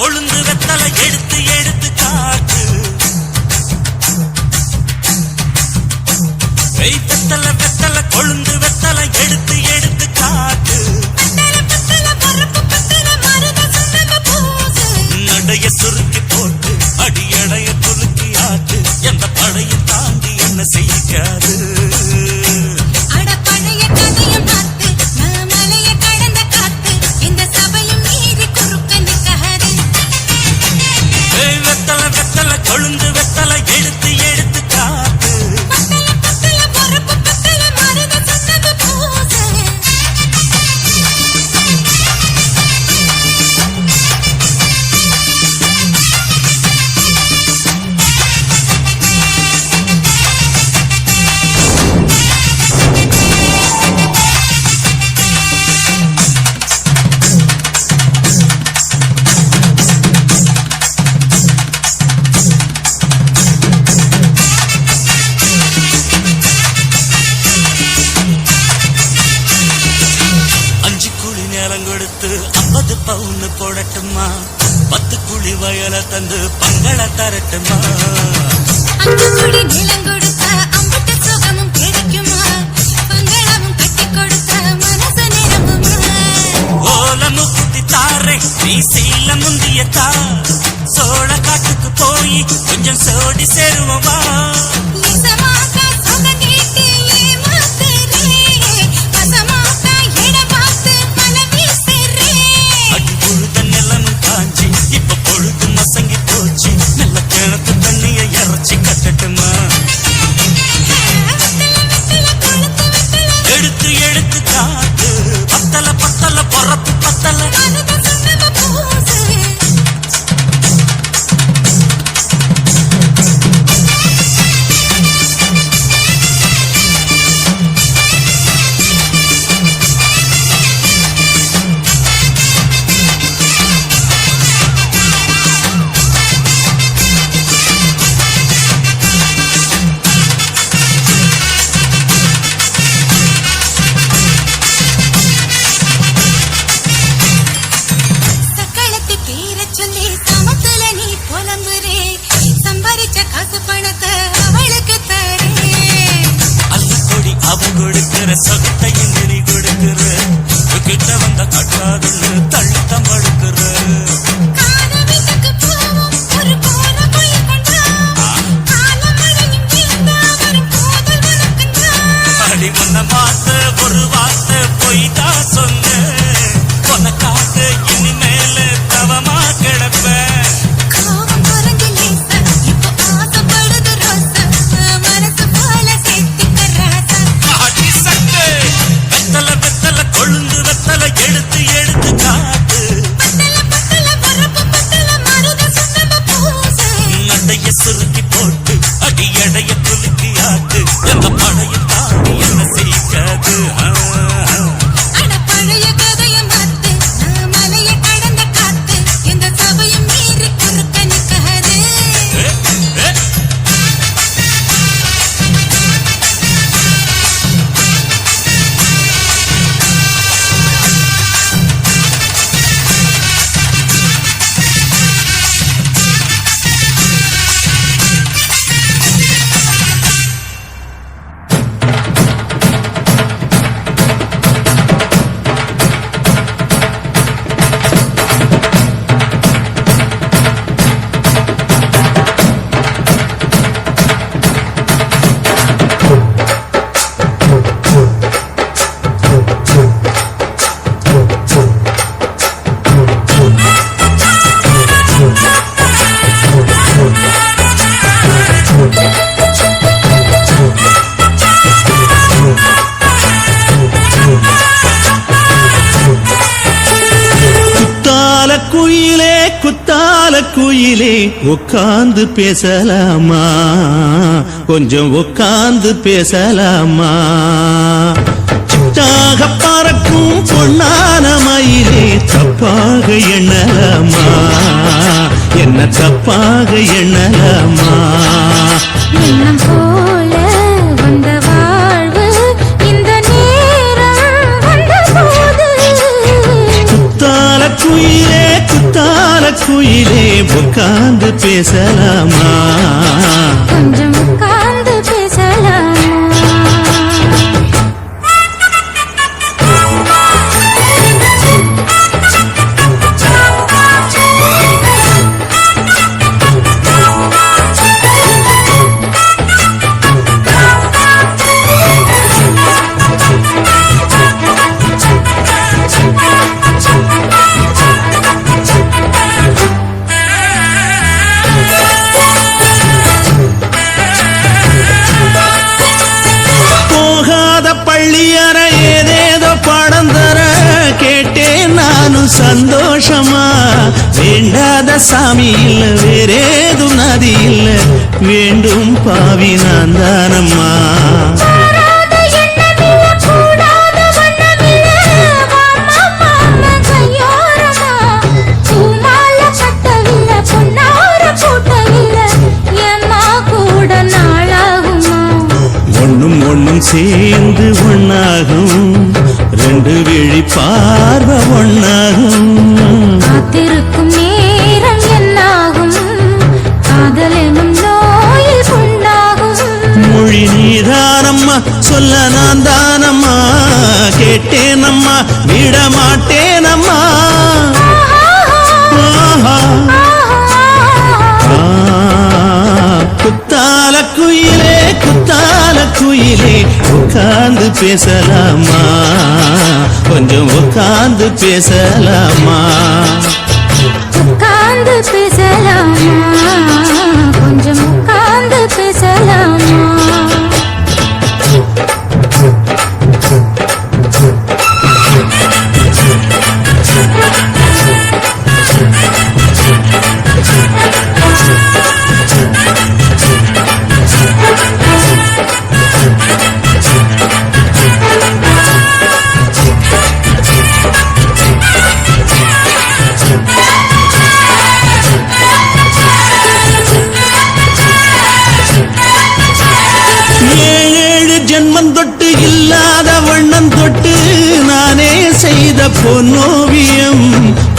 கொழுந்து வெத்தலை எடுத்து எடுத்து காட்டு. வெத்தலை வெத்தலை கொழுந்து வெத்தலை எடுத்து எடுத்து காட்டு. நடைய சுருக்கி போட்டு அடியடைய துலுக்கி ஆட்டு. எந்த படையை தாண்டி என்ன செய்யாது. கொழுந்து வெத்தலை எடுத்து எடுத்து காட்டு. கொடுத்து 50 பவுன் போடட்டுமா? 10 குழி வயல தந்து பங்கள தரட்டுமா? 5 குழி நிலம் கொடுத்தா அம்புட்டு சுகமும் கிடைக்குமா? பங்களமும் கட்டி கொடுத்தா மனசு நிரம்புமா? ஓலமு குத்தி தாரே நீ சீல முந்தியத்தா. சோழ காட்டுக்கு போய் கொஞ்சம் சோடி சேருவா. எடுத்து எடுத்து காட்டு. பத்தல பத்தல பொறப்பு பத்தல. கொடுக்கிற சொத்தையும் நீ கொடுக்கிற. கிட்ட வந்த கட்டாதுன்னு தள்ளித்தம் படுக்கிற. அடி முன்ன பார்த்து ஒரு வார்த்தை போய் தான் சொன்ன. உனக்காக இனிமேல தவமா கிடப்பேன். கொழுந்து வெத்தலை எடுத்து எடுத்து காட்டு. நடைய சுருக்கி போட்டு அடியடைய துலுக்கி ஆட்டு. எந்த படையை தாண்டி என்ன செய்யாது. பழைய கதைய மாத்து மலைய கடந்த காத்து. எந்த சபையும் மீறி குறுக்க நிற்காது. குத்தால குயிலே உட்கார்ந்து பேசலாமா? கொஞ்சம் உட்கார்ந்து பேசலாமா? சிட்டாக பறக்கும் பொன்னான மயிலே தப்பாக எண்ணலாமா? என்ன தப்பாக எண்ணலாமா? எண்ணம் போல வந்த வாழ்வு இந்த நேரம் வந்த போது. குத்தால குயிலே குத்தால குயிலே உட்கார்ந்து பேசலாமா கொஞ்சம் உட்கார்ந்து பேசலாமா பள்ளியற ஏதேதோ பாடம் தர கேட்டேன் நானும் சந்தோஷமா வேண்டாத சாமி இல்ல வேறேதும் நதி இல்ல வேண்டும் பாவி நான் தானம்மா ஒண்ணும் சேர்ந்து ஒண்ணாகும் ரெண்டு விழி பார்வை ஒண்ணாகும் காத்திருக்கும் நேரம் என்னாகும் காதல் எனும் நோயில் புண்ணாகும் மொழி நீதானம்மா சொல்ல நான் தானம்மா கேட்டேனம்மா விட மாட்டேனம்மா குத்தால குயிலே குத்தால குயிலே உட்கார்ந்து பேசலாமா கொஞ்சம் உட்கார்ந்து பேசலாமா உட்கார்ந்து பேசலாமா கொஞ்சம் உட்கார்ந்து பேசலாமா ஜென்மம் தொட்டு இல்லாத வண்ணம் தொட்டு நானே செய்த பொன்னோவியம்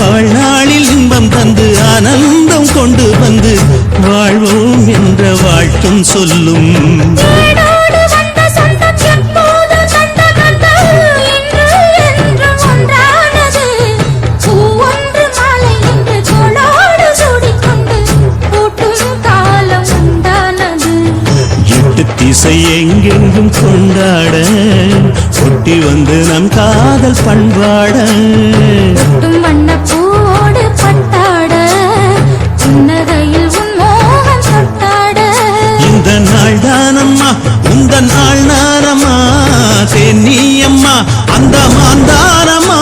வாழ்நாளில் இன்பம் தந்து ஆனந்தம் கொண்டு வந்து வாழ்வோம் என்ற வாழ்த்தும் சொல்லும் திசை எங்கெங்கும் கொண்டாட ஒட்டி வந்து நம் காதல் பண்பாட வண்ணப்பூடு பட்டாட புன்னகையில் உன்மோகம் தொட்டாட இந்த நாள் தானம்மா இந்த நாள் நானம்மா தென்னியம்மா அந்த மாந்தானம்மா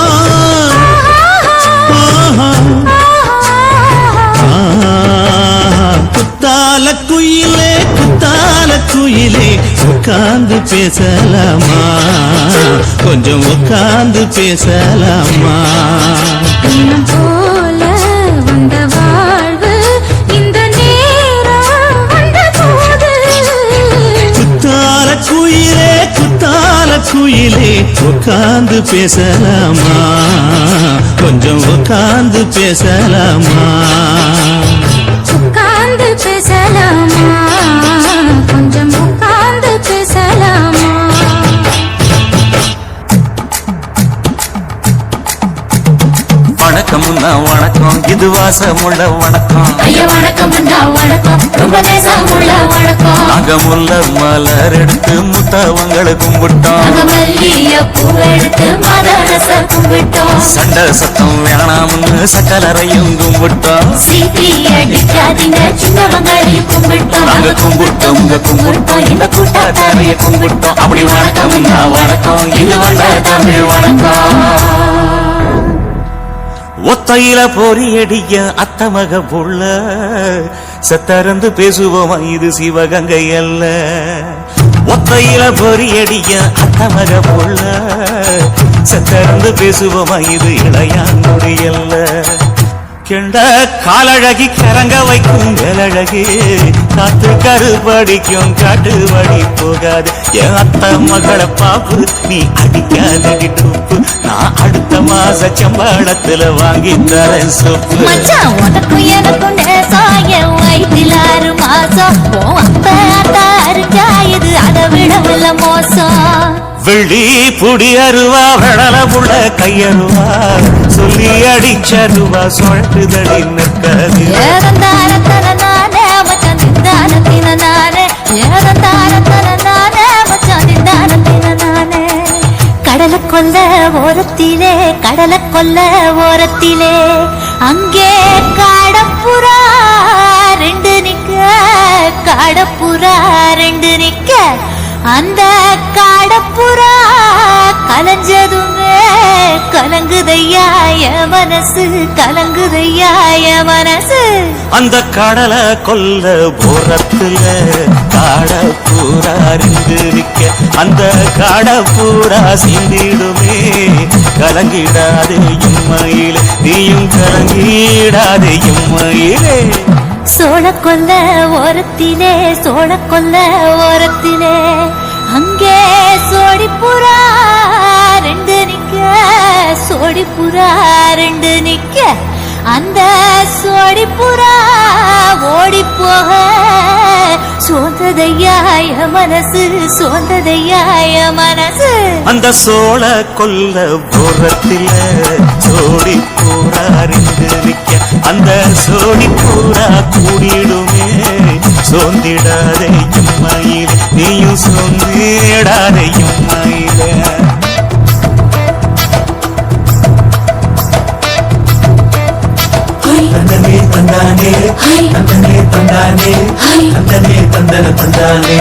குத்தால குயிலே குத்தால குயிலே உட்கார்ந்து பேசலாமா கொஞ்சம் உட்கார்ந்து பேசலாமா இன்னும் போல வந்த வாழ்வு இந்த நேரம் வந்த போது குத்தால குயிலே குத்தால குயிலே உட்கார்ந்து பேசலாமா கொஞ்சம் உட்கார்ந்து பேசலாமா உட்கார்ந்து பேசலாமா கொஞ்சம் உட்கார்ந்து பேசலாமா வணக்கம்னா வணக்கம் இது வாசமுள்ள வணக்கம் ஐயா வணக்கம்டா வணக்கம் ரொம்ப நேசமுள்ள வணக்கம் நாகமுள்ள மலர் எடுத்து முத்தவங்களை கும்பிட்டோம் நாங்க மல்லிய பூவெடுத்து மதரச கும்பிட்டோம் சண்டை சத்தம் வேணாம்னு சக்கலரையும் கும்பிட்டோம் சீட்டி அடிக்காதீங்க சின்னவங்களையும் கும்பிட்டோம் நாங்க கும்பிட்டோம் கும்பிட்டோம் இந்த கூட்டாத்தாரைய கும்பிட்டோம் அப்படி வணக்கம்னா வணக்கம் இது வந்த தமிழ் வணக்கம் ஒத்தையில பொறியடிய அத்தமக புள்ள சத்தரந்து பேசுவோமா இது சிவகங்கை அல்ல ஒத்தையில பொறியடிய அத்தமக புள்ள சத்தரந்து பேசுவோமா இது இளையாங்குடி அல்ல கெண்ட காலழகி கரங்க வைக்கும் வேலழகி காத்து கருபடிக்கும் காட்டு வழி போகாது என் அத்த மகளை பாப்பு நீ அடிக்காதடி டூப்பு நான் அடுத்த மாச சம்பளத்துல வாங்கி தரேன் சொப்பு மச்சான் உனக்கும் எனக்கும் நேசம் என் வயிற்றில் 6 மாசம் உன் அப்ப அத்தா இது அதை விடவில்லை மோசம் வெள்ளி புடி அருவா வெடல புள்ள கையருவா சொல்லி அடிச்சருவா சொல்லுதடி நிற்காது ஏறந்தாரத்தன நானே மச்சான் திண்டாரத்தின நானே ஏறந்தாரத்தன நானே மச்சான் திண்டாரத்தின நானே கடலை கொல்ல ஓரத்திலே அங்கே காடப்புறா 2 நிக்க அந்த காடப்புறா கலஞ்சதுமே கலங்குதையா என் மனசு அந்த கடலை கொல்ல போறத்துல காடப்பூரா 2 நிக்க அந்த காடப்பூரா சிந்திடுமே கலங்கிடாதே எம்மையிலே நீயும் கலங்கிடாதே எம்மையிலே சோழக்கொல்ல ஓரத்திலே அங்கே சோடிப்புறா 2 நிக்க அந்த சோடிப்புறா ஓடி போக சோந்ததையாய மனசு அந்த சோழ கொல்ல போரத்தில சோடி பூரா 2 நிக்க அந்த சோடி பூரா கூடிடுமே சோந்திடாதே எம்மையிலே நீயும் சோந்திடாதே எம்மையிலே தந்தனே தந்தானே தந்தனே தந்தானே தந்தனே தந்தன தந்தானே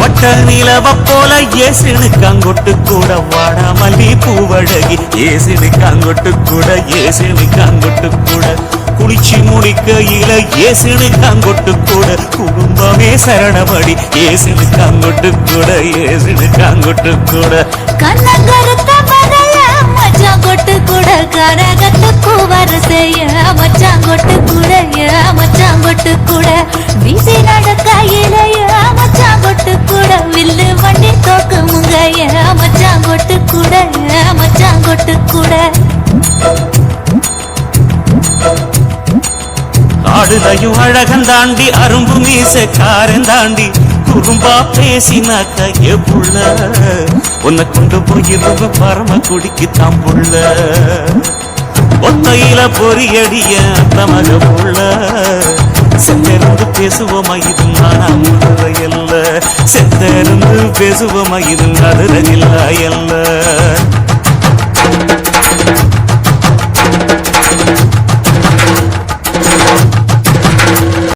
வட்ட நிலவ போல ஏசினுக்காங்கொட்டு கூட வாடா மல்லி பூவழகி ஏசினுக்காங்கொட்டு கூட குளிச்சு முடிக்கையில ஏசினுக்காங்கொட்டு கூட குடும்பமே சரணபடி ஏசினுக்காங்கொட்டு கூட கண்ணங்கருத்த பதைய மச்சாங்கொட்டு கூட கரகத்துக்கு வரிசைய மச்சாங்கொட்டு கூட வீசி நடக்கையிலைய மச்சாங்கொட்டு கூட வில்லு வண்டி தோக்கு முங்கைய மச்சாங்கொட்டு கூட ஆடுதையும் அழகன் தாண்டி அரும்பு மீசக்காரன் தாண்டி குறும்பா பேசினாக்க புள்ள உன்னை கொண்டு போயிருந்த பரம குடிக்கு தாம்புள்ள ஒத்தையில பொறியடிய அந்த மக புள்ள செந்திருந்து பேசுவோமா இது நானா முழுதையல்ல செந்திருந்து பேசுவோமா இது நடுறதில்ல